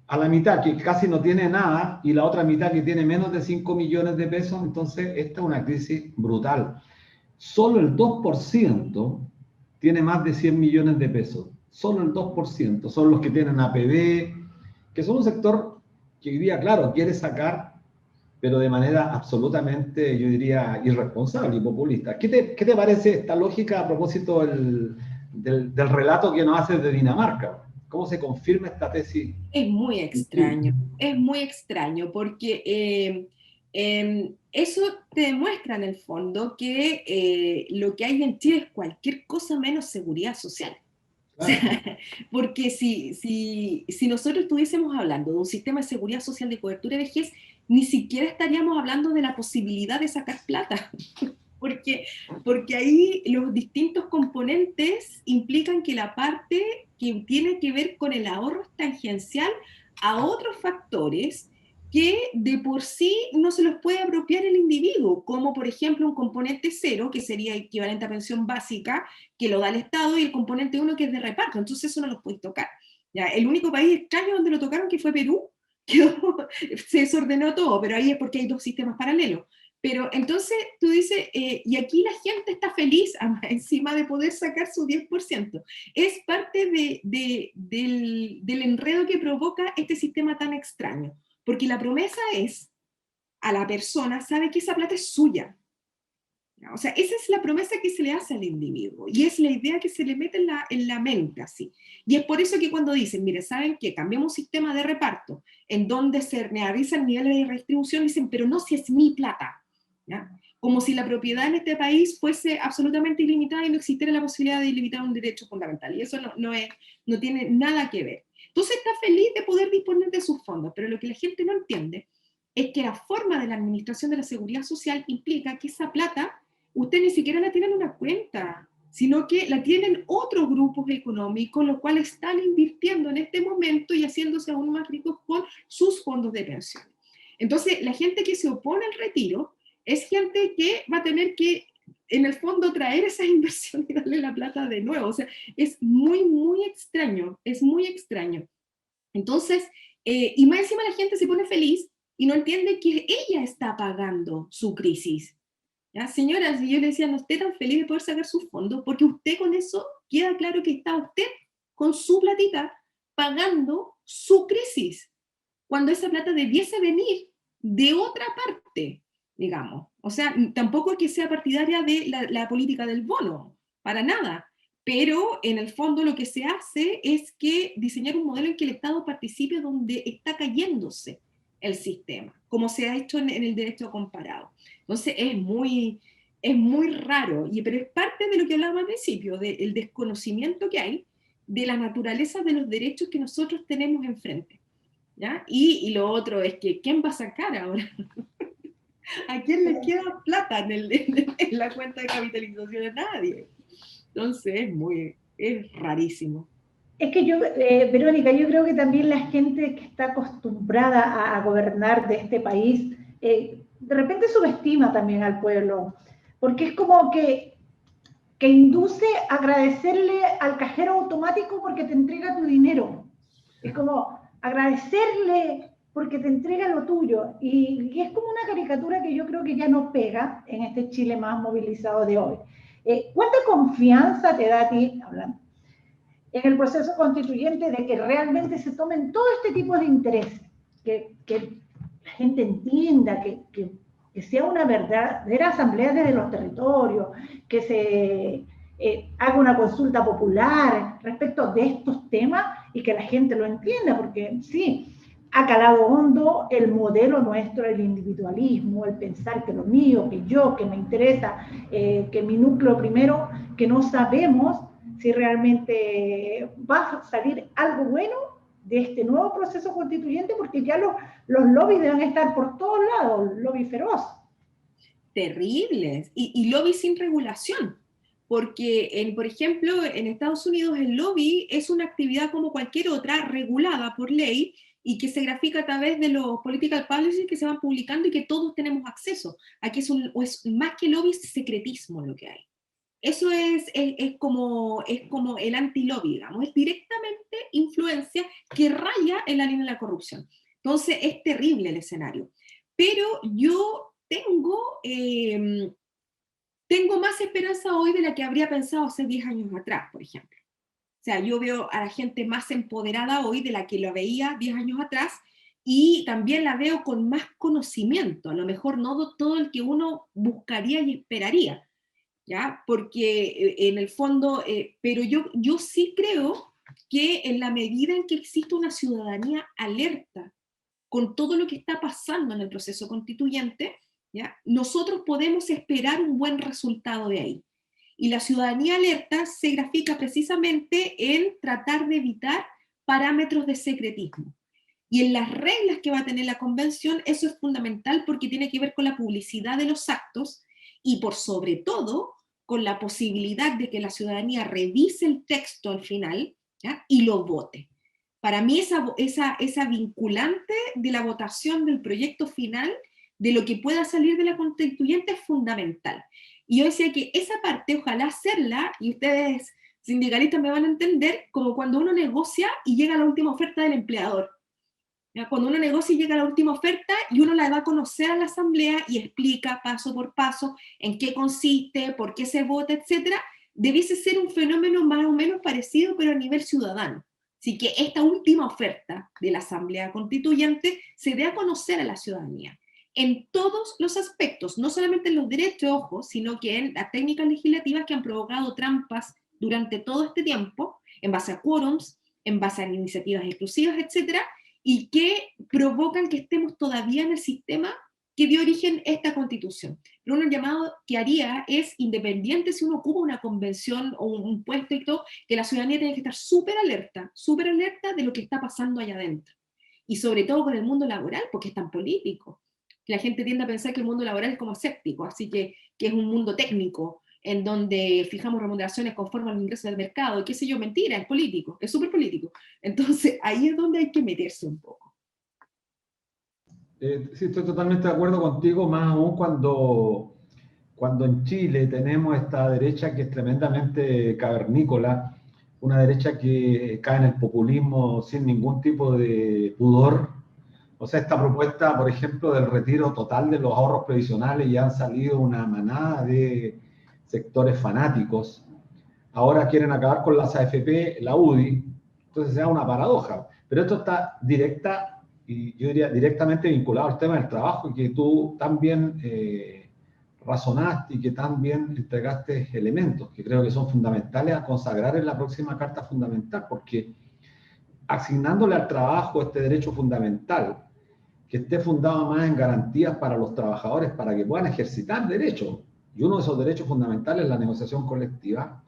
a la mitad que casi no tiene nada y la otra mitad que tiene menos de 5 millones de pesos, entonces esta es una crisis brutal. Solo el 2% tiene más de 100 millones de pesos. Solo el 2% son los que tienen APB, que son un sector que hoy día, claro, quiere sacar, pero de manera absolutamente, yo diría, irresponsable y populista. ¿Qué te parece esta lógica a propósito del relato que nos haces de Dinamarca? ¿Cómo se confirma esta tesis? Es muy extraño, porque eso te demuestra en el fondo que lo que hay en Chile es cualquier cosa menos seguridad social. Claro. Porque si nosotros estuviésemos hablando de un sistema de seguridad social de cobertura de vejez, ni siquiera estaríamos hablando de la posibilidad de sacar plata. Porque ahí los distintos componentes implican que la parte que tiene que ver con el ahorro es tangencial a otros factores que de por sí no se los puede apropiar el individuo, como por ejemplo un componente cero, que sería equivalente a pensión básica, que lo da el Estado, y el componente 1 que es de reparto, entonces eso no los puedes tocar. ¿Ya? El único país extraño donde lo tocaron, que fue Perú, se desordenó todo, pero ahí es porque hay dos sistemas paralelos. Pero entonces tú dices, y aquí la gente está feliz encima de poder sacar su 10%. Es parte del enredo que provoca este sistema tan extraño. Porque la promesa es, a la persona sabe que esa plata es suya. O sea, esa es la promesa que se le hace al individuo. Y es la idea que se le mete en la mente así. Y es por eso que cuando dicen, mire, ¿saben qué? Cambiamos un sistema de reparto en donde se realizan niveles de redistribución, dicen, pero no si es mi plata. ¿Ya? Como si la propiedad en este país fuese absolutamente ilimitada y no existiera la posibilidad de ilimitar un derecho fundamental. Y eso no tiene nada que ver. Entonces está feliz de poder disponer de sus fondos, pero lo que la gente no entiende es que la forma de la administración de la seguridad social implica que esa plata usted ni siquiera la tiene en una cuenta, sino que la tienen otros grupos económicos, los cuales están invirtiendo en este momento y haciéndose aún más ricos con sus fondos de pensión. Entonces, la gente que se opone al retiro es gente que va a tener que, en el fondo, traer esa inversión y darle la plata de nuevo. O sea, es muy, muy extraño, es muy extraño. Entonces, y más encima la gente se pone feliz y no entiende que ella está pagando su crisis. ¿Ya? Señora, si yo le decía, no esté tan feliz de poder sacar sus fondos, porque usted con eso queda claro que está usted con su platita pagando su crisis, cuando esa plata debiese venir de otra parte, digamos. O sea, tampoco es que sea partidaria de la política del bono, para nada. Pero en el fondo lo que se hace es que diseñar un modelo en que el Estado participe donde está cayéndose el sistema, como se ha hecho en el derecho comparado. Entonces es muy es muy raro, pero es parte de lo que hablábamos al principio, del desconocimiento que hay de la naturaleza de los derechos que nosotros tenemos enfrente, ¿ya? Y lo otro es que, ¿quién va a sacar ahora? ¿A quién le queda plata en la cuenta de capitalización? De nadie. Entonces es rarísimo. Es que yo, Verónica, yo creo que también la gente que está acostumbrada a gobernar de este país, de repente subestima también al pueblo, porque es como que induce a agradecerle al cajero automático porque te entrega tu dinero. Es como agradecerle porque te entrega lo tuyo. Y es como una caricatura que yo creo que ya no pega en este Chile más movilizado de hoy. ¿Cuánta confianza te da a ti, hablando, en el proceso constituyente de que realmente se tomen todo este tipo de intereses? Que la gente entienda, que sea una verdadera asamblea desde los territorios, que se haga una consulta popular respecto de estos temas y que la gente lo entienda, porque sí, ha calado hondo el modelo nuestro, el individualismo, el pensar que lo mío, que yo, que me interesa, que mi núcleo primero, que no sabemos si realmente va a salir algo bueno de este nuevo proceso constituyente, porque ya los lobbies deben estar por todos lados, lobby feroz. Terribles, y lobby sin regulación, porque, por ejemplo, en Estados Unidos el lobby es una actividad como cualquier otra, regulada por ley, y que se grafica a través de los political policies que se van publicando y que todos tenemos acceso. Aquí es más que lobby, es secretismo lo que hay. Eso es como el anti-lobby, digamos, es directamente influencia que raya en la línea de la corrupción. Entonces es terrible el escenario. Pero yo tengo más esperanza hoy de la que habría pensado hace 10 años atrás, por ejemplo. O sea, yo veo a la gente más empoderada hoy de la que lo veía 10 años atrás, y también la veo con más conocimiento, a lo mejor no todo el que uno buscaría y esperaría, ¿ya? Porque en el fondo, pero yo sí creo que en la medida en que existe una ciudadanía alerta con todo lo que está pasando en el proceso constituyente, ¿ya? Nosotros podemos esperar un buen resultado de ahí. Y la ciudadanía alerta se grafica precisamente en tratar de evitar parámetros de secretismo. Y en las reglas que va a tener la convención, eso es fundamental porque tiene que ver con la publicidad de los actos y por sobre todo con la posibilidad de que la ciudadanía revise el texto al final, ¿ya? Y lo vote. Para mí esa vinculante de la votación del proyecto final, de lo que pueda salir de la constituyente, es fundamental. Y yo decía que esa parte, ojalá hacerla, y ustedes sindicalistas me van a entender, como cuando uno negocia y llega a la última oferta del empleador. Cuando uno negocia y llega a la última oferta y uno la da a conocer a la asamblea y explica paso por paso en qué consiste, por qué se vota, etc., debiese ser un fenómeno más o menos parecido, pero a nivel ciudadano. Así que esta última oferta de la asamblea constituyente se dé a conocer a la ciudadanía en todos los aspectos, no solamente en los derechos, ojo, sino que en las técnicas legislativas que han provocado trampas durante todo este tiempo, en base a quórums, en base a iniciativas exclusivas, etcétera, y que provocan que estemos todavía en el sistema que dio origen a esta constitución. Pero un llamado que haría es, independiente si uno ocupa una convención o un puesto y todo, que la ciudadanía tiene que estar súper alerta de lo que está pasando allá adentro. Y sobre todo con el mundo laboral, porque es tan político. La gente tiende a pensar que el mundo laboral es como escéptico, así que es un mundo técnico, en donde fijamos remuneraciones conforme a los ingresos del mercado, y qué sé yo, mentira, es político, es súper político. Entonces, ahí es donde hay que meterse un poco. Sí, estoy totalmente de acuerdo contigo, más aún cuando en Chile tenemos esta derecha que es tremendamente cavernícola, una derecha que cae en el populismo sin ningún tipo de pudor. O sea, esta propuesta, por ejemplo, del retiro total de los ahorros previsionales, ya han salido una manada de sectores fanáticos. Ahora quieren acabar con las AFP, la UDI, entonces sea una paradoja. Pero esto está directa, y yo diría directamente vinculado al tema del trabajo, y que tú también razonaste y que también entregaste elementos que creo que son fundamentales a consagrar en la próxima Carta Fundamental, porque asignándole al trabajo este derecho fundamental, que esté fundado más en garantías para los trabajadores, para que puedan ejercitar derechos, Y uno de esos derechos fundamentales es la negociación colectiva.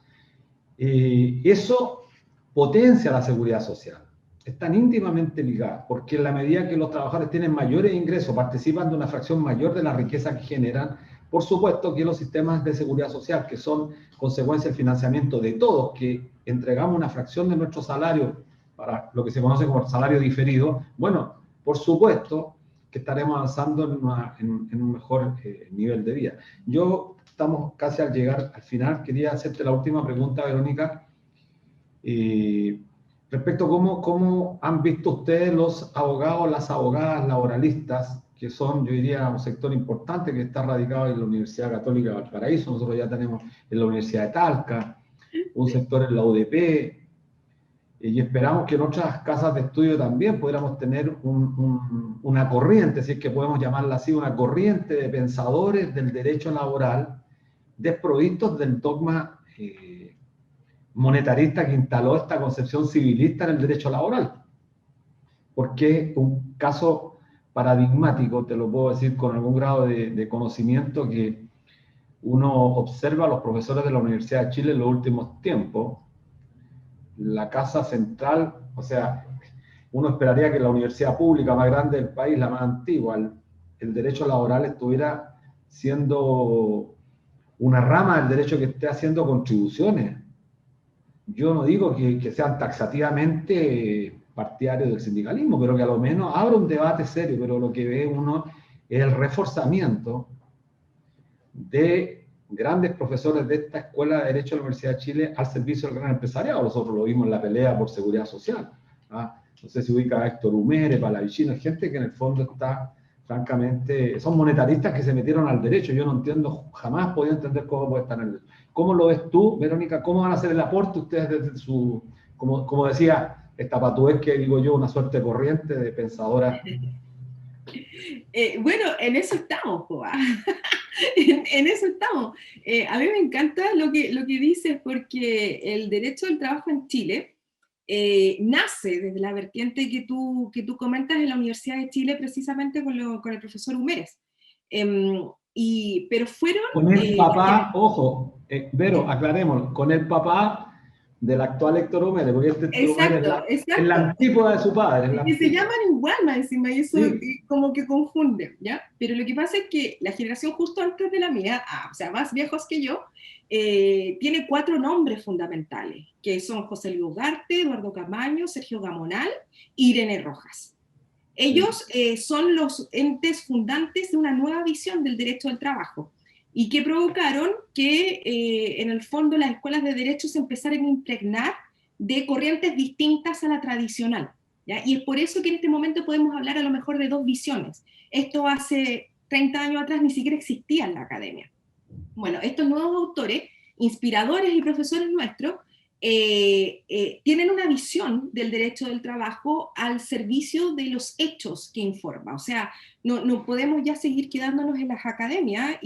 Eso potencia la seguridad social. Están íntimamente ligadas, porque en la medida que los trabajadores tienen mayores ingresos, participan de una fracción mayor de la riqueza que generan, por supuesto que los sistemas de seguridad social, que son consecuencia del financiamiento de todos, que entregamos una fracción de nuestro salario para lo que se conoce como salario diferido, bueno, por supuesto que estaremos avanzando en un mejor nivel de vida. Estamos casi al llegar al final. Quería hacerte la última pregunta, Verónica. Respecto a cómo han visto ustedes los abogados, las abogadas laboralistas, que son, yo diría, un sector importante que está radicado en la Universidad Católica de Valparaíso. Nosotros ya tenemos en la Universidad de Talca, un sector en la UDP, y esperamos que en otras casas de estudio también pudiéramos tener una corriente, si es que podemos llamarla así, una corriente de pensadores del derecho laboral desprovistos del dogma monetarista que instaló esta concepción civilista en el derecho laboral. Porque un caso paradigmático, te lo puedo decir con algún grado de conocimiento, que uno observa a los profesores de la Universidad de Chile en los últimos tiempos. La casa central, o sea, uno esperaría que la universidad pública más grande del país, la más antigua, el derecho laboral estuviera siendo una rama del derecho que esté haciendo contribuciones. Yo no digo que sean taxativamente partidarios del sindicalismo, pero que a lo menos abra un debate serio, pero lo que ve uno es el reforzamiento de grandes profesores de esta Escuela de Derecho de la Universidad de Chile al servicio del gran empresariado. Nosotros lo vimos en la pelea por seguridad social. No sé si ubica a Héctor Humere, Palavicino, gente que en el fondo está, francamente, son monetaristas que se metieron al derecho. Yo no entiendo, jamás podía entender cómo puede estar en el derecho. ¿Cómo lo ves tú, Verónica? ¿Cómo van a hacer el aporte ustedes desde su, como decía, esta patuez que digo yo, una suerte corriente de pensadoras? Bueno, en eso estamos, Joa. en eso estamos. A mí me encanta lo que dices, porque el derecho del trabajo en Chile nace desde la vertiente que tú comentas en la Universidad de Chile, precisamente con el profesor Humérez. Pero fueron... Con el papá, ojo, Vero, aclaremos, con el papá del actual Héctor Humere, porque este Héctor Humere es la antípoda de su padre. Que se llaman igual más encima, y eso sí, como que confunde, ¿ya? Pero lo que pasa es que la generación justo antes de la mía, o sea, más viejos que yo, tiene 4 nombres fundamentales, que son José Luis Ugarte, Eduardo Camaño, Sergio Gamonal y Irene Rojas. Ellos son los entes fundantes de una nueva visión del derecho del trabajo, y que provocaron que en el fondo las escuelas de derecho se empezaran a impregnar de corrientes distintas a la tradicional, ¿ya? Y es por eso que en este momento podemos hablar a lo mejor de 2 visiones. Esto hace 30 años atrás ni siquiera existía en la academia. Bueno, estos nuevos autores, inspiradores y profesores nuestros, tienen una visión del derecho del trabajo al servicio de los hechos que informa. O sea, no podemos ya seguir quedándonos en las academias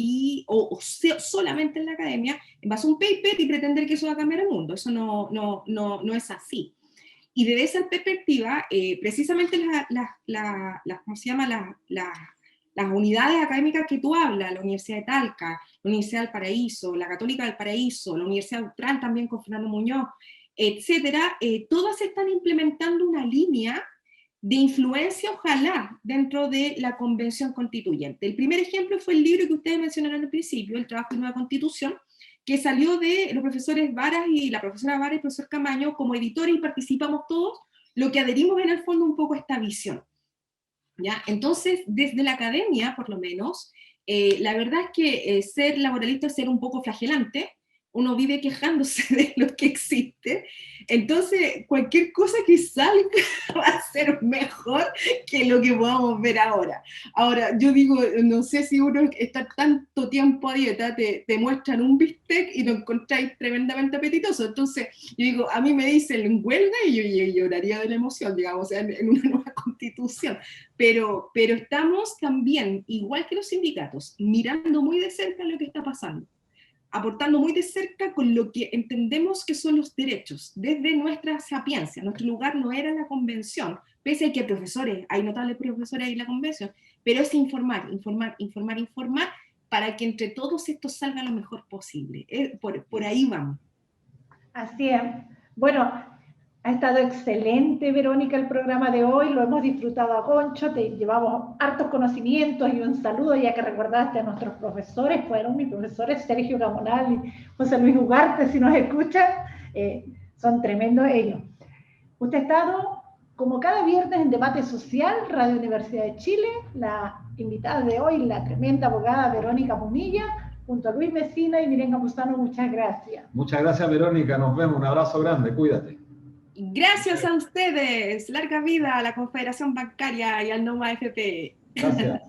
o solamente en la academia, en base a un paper y pretender que eso va a cambiar el mundo. Eso no es así. Y desde esa perspectiva, precisamente ¿cómo se llama? Las unidades académicas que tú hablas, la Universidad de Talca, la Universidad del Paraíso, la Católica del Paraíso, la Universidad Austral también con Fernando Muñoz, etcétera, todas están implementando una línea de influencia, ojalá, dentro de la Convención Constituyente. El primer ejemplo fue el libro que ustedes mencionaron al principio, El trabajo de nueva Constitución, que salió de los profesores Varas y la profesora Varas y el profesor Camaño como editores, y participamos todos, lo que adherimos en el fondo un poco a esta visión. ¿Ya? Entonces, desde la academia, por lo menos, la verdad es que ser laboralista es ser un poco flagelante. Uno vive quejándose de lo que existe, entonces cualquier cosa que salga va a ser mejor que lo que podamos ver ahora. Ahora, yo digo, no sé si uno está tanto tiempo a dieta, te muestran un bistec y lo encontráis tremendamente apetitoso. Entonces, yo digo, a mí me dicen en huelga y yo lloraría de la emoción, digamos, en una nueva constitución. Pero estamos también, igual que los sindicatos, mirando muy de cerca lo que está pasando, aportando muy de cerca con lo que entendemos que son los derechos, desde nuestra sapiencia. Nuestro lugar no era la convención, pese a que hay notables profesores ahí en la convención, pero es informar para que entre todos esto salga lo mejor posible. Por ahí vamos. Así es. Bueno, ha estado excelente, Verónica, el programa de hoy. Lo hemos disfrutado a Goncho. Te llevamos hartos conocimientos y un saludo, ya que recordaste a nuestros profesores. Fueron mis profesores Sergio Gamonal y José Luis Ugarte, si nos escuchan. Son tremendos ellos. Usted ha estado, como cada viernes, en Debate Social, Radio Universidad de Chile. La invitada de hoy, la tremenda abogada Verónica Munilla, junto a Luis Mesina y Miren Campuzano. Muchas gracias. Muchas gracias, Verónica. Nos vemos. Un abrazo grande. Cuídate. Gracias a ustedes. Larga vida a la Confederación Bancaria y al NOMA FP. Gracias.